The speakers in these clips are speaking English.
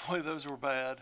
Boy, those were bad.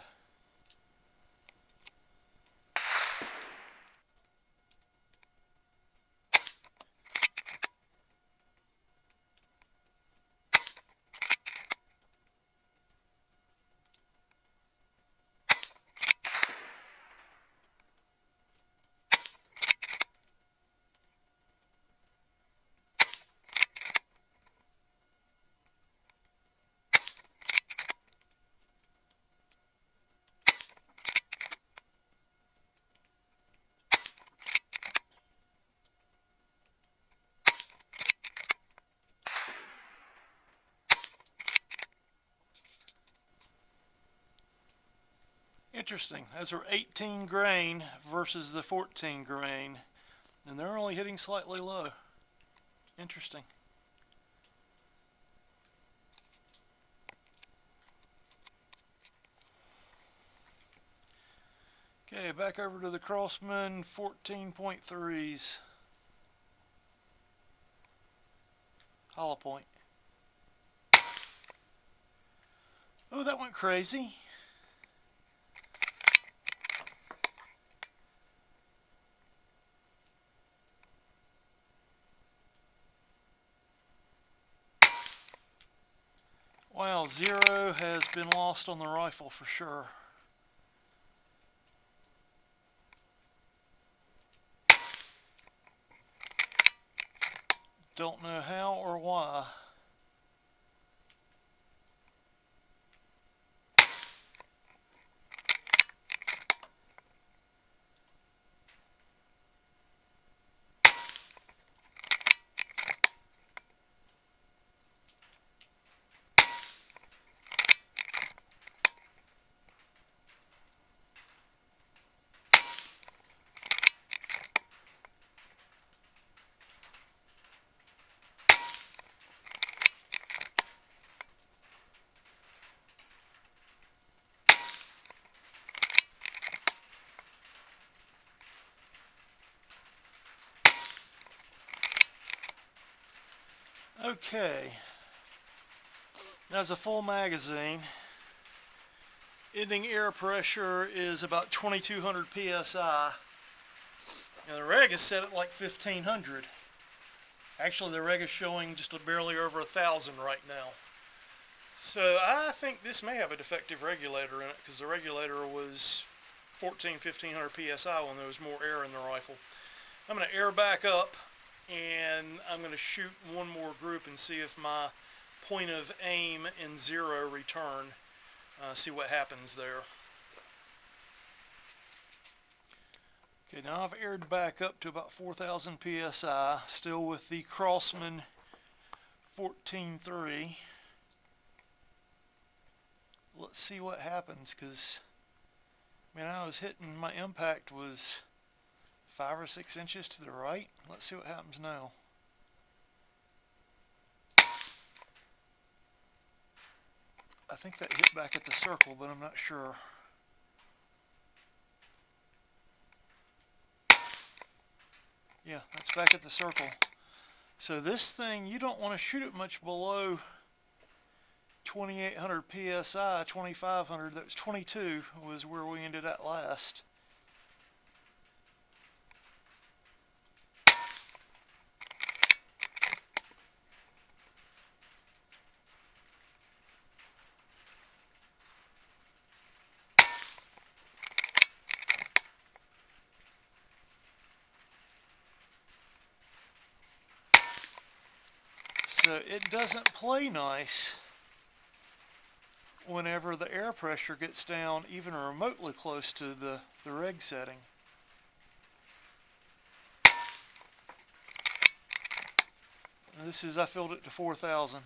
Interesting. Those are 18 grain versus the 14 grain, and they're only hitting slightly low. Interesting. Okay, back over to the Crossman 14.3s. Hollow point. Oh, that went crazy. Wow, 0 has been lost on the rifle for sure. Don't know how or why. Okay, that's a full magazine. Ending air pressure is about 2200 psi. And the reg is set at like 1500. Actually, the reg is showing just barely over 1000 right now. So I think this may have a defective regulator in it, because the regulator was 1500 psi when there was more air in the rifle. I'm going to air back up, and I'm going to shoot one more group and see if my point of aim and 0 return. See what happens there. Okay, now I've aired back up to about 4000 psi, still with the Crossman 14.3. Let's see what happens, because I was hitting, my impact was 5 or 6 inches to the right. Let's see what happens now. I think that hit back at the circle, but I'm not sure. Yeah, that's back at the circle. So this thing, you don't want to shoot it much below 2800 psi, 2500, that was 22 was where we ended at last. So it doesn't play nice whenever the air pressure gets down even remotely close to the reg setting. And this is, I filled it to 4000.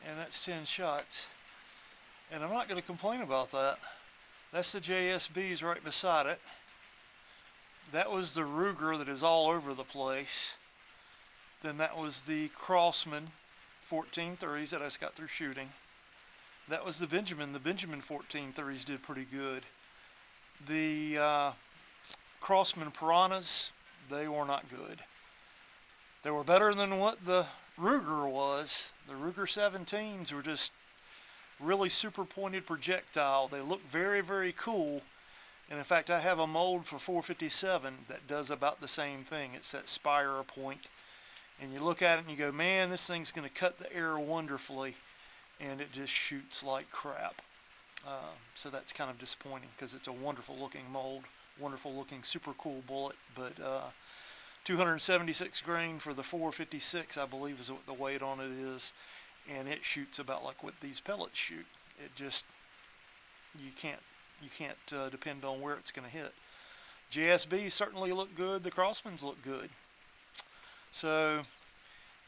and that's 10 shots. And I'm not going to complain about that. That's the JSBs right beside it. That was the Ruger that is all over the place. Then that was the Crossman 14.3s that I just got through shooting. That was the Benjamin. The Benjamin 14.3s did pretty good. The Crossman Piranhas, they were not good. They were better than what the Ruger was. The Ruger 17s were just really super pointed projectile. They look very, very cool. And in fact, I have a mold for 457 that does about the same thing. It's that spire point. And you look at it and you go, man, this thing's going to cut the air wonderfully. And it just shoots like crap. So that's kind of disappointing because it's a wonderful looking mold, wonderful looking, super cool bullet. But 276 grain for the 456, I believe, is what the weight on it is. And it shoots about like what these pellets shoot. It just, you can't depend on where it's going to hit. JSBs certainly look good. The Crossmans look good. So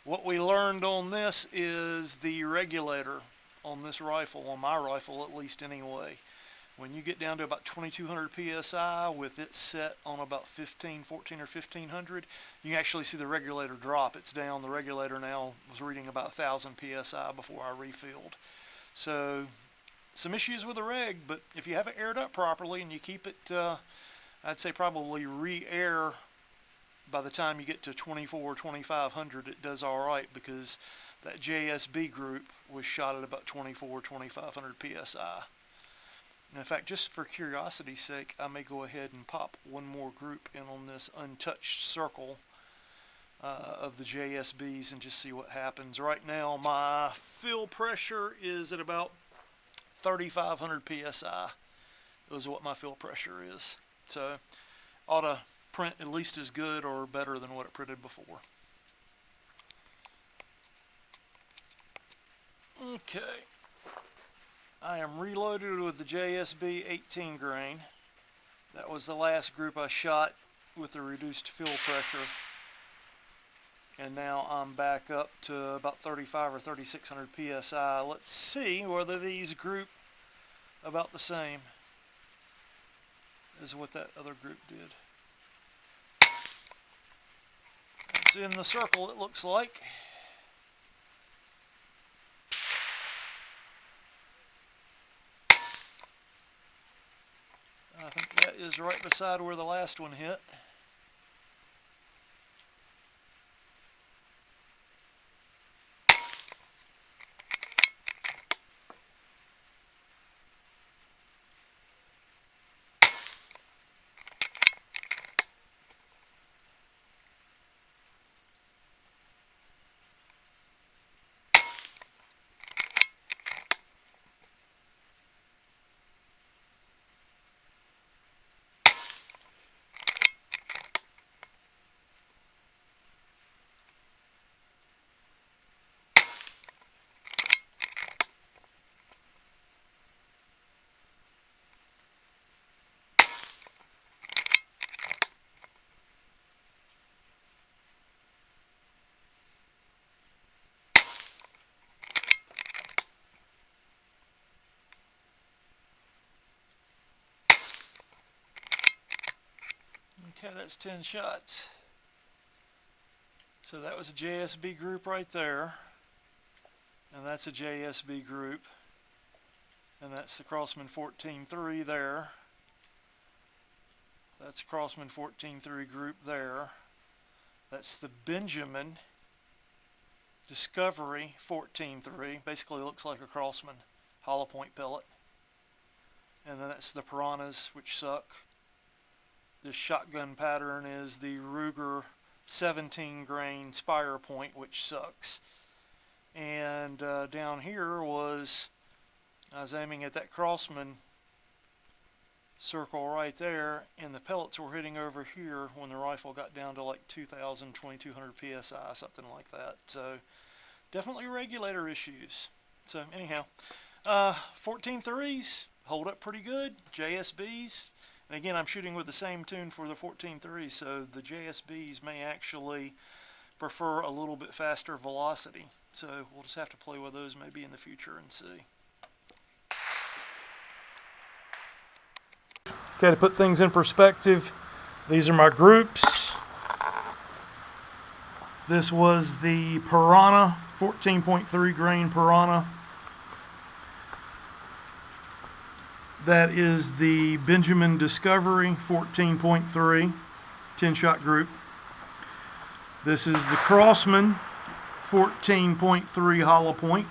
what we learned on this is the regulator on this rifle, on my rifle at least anyway, when you get down to about 2200 psi with it set on about 14 or 1500, you can actually see the regulator drop. It's down. The regulator now was reading about 1000 psi before I refilled. So some issues with the reg, but if you have it aired up properly and you keep it, I'd say probably re-air by the time you get to 24 or 2500, it does all right, because that JSB group was shot at about 24 or 2500 psi. And in fact, just for curiosity's sake, I may go ahead and pop one more group in on this untouched circle of the JSBs and just see what happens. Right now, my fill pressure is at about 3500 psi. Is what my fill pressure is. So, ought to print at least as good or better than what it printed before. Okay. I am reloaded with the JSB 18 grain. That was the last group I shot with the reduced fill pressure. And now I'm back up to about 35 or 3600 psi. Let's see whether these group about the same as what that other group did. It's in the circle, it looks like. I think that is right beside where the last one hit. Okay, that's 10 shots. So that was a JSB group right there. And that's a JSB group. And that's the Crossman 14.3 there. That's Crossman 14.3 group there. That's the Benjamin Discovery 14.3. Basically looks like a Crossman hollow point pellet. And then that's the Piranhas, which suck. The shotgun pattern is the Ruger 17 grain spire point, which sucks. And down here was, I was aiming at that Crossman circle right there, and the pellets were hitting over here when the rifle got down to like 2000, 2200 psi, something like that. So definitely regulator issues. So anyhow, 14.3s hold up pretty good. JSBs, and again, I'm shooting with the same tune for the 14.3, so the JSBs may actually prefer a little bit faster velocity. So we'll just have to play with those maybe in the future and see. Okay, to put things in perspective, these are my groups. This was the Piranha, 14.3 grain Piranha. That is the Benjamin Discovery, 14.3, 10-shot group. This is the Crossman, 14.3 hollow point.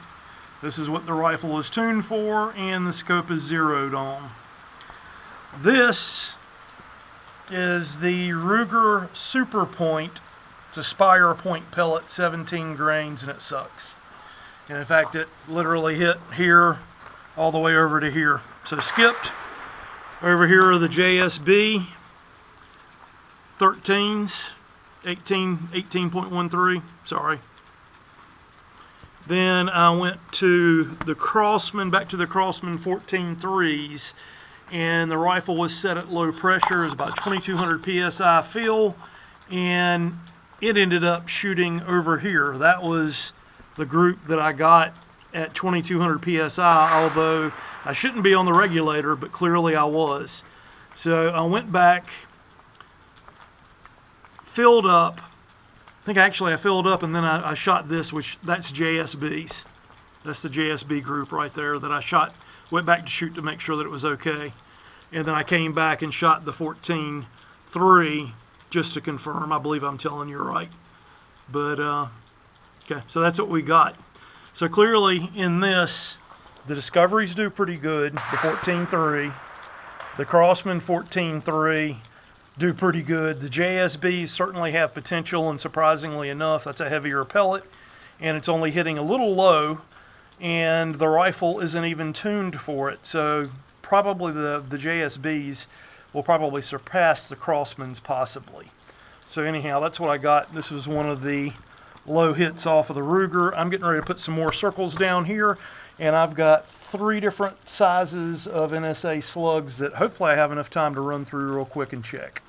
This is what the rifle is tuned for, and the scope is zeroed on. This is the Ruger Super Point. It's a Spire Point pellet, 17 grains, and it sucks. And in fact, it literally hit here all the way over to here. So skipped. Over here are the JSB 13s, 18.13, sorry. Then I went to the Crossman, back to the Crossman 14.3s, and the rifle was set at low pressure. It was about 2200 psi feel, and it ended up shooting over here. That was the group that I got at 2200 psi, although I shouldn't be on the regulator, but clearly I was. So I went back, filled up. I think I filled up, and then I shot this, which that's JSBs. That's the JSB group right there that I shot. Went back to shoot to make sure that it was okay. And then I came back and shot the 14.3 just to confirm. I believe I'm telling you right. But, okay, so that's what we got. So clearly in this, the Discoveries do pretty good, the 14.3. The Crossman 14.3 do pretty good. The JSBs certainly have potential, and surprisingly enough, that's a heavier pellet, and it's only hitting a little low, and the rifle isn't even tuned for it. So probably the JSBs will probably surpass the Crossmans possibly. So anyhow, that's what I got. This was one of the low hits off of the Ruger. I'm getting ready to put some more circles down here, and I've got 3 different sizes of NSA slugs that hopefully I have enough time to run through real quick and check.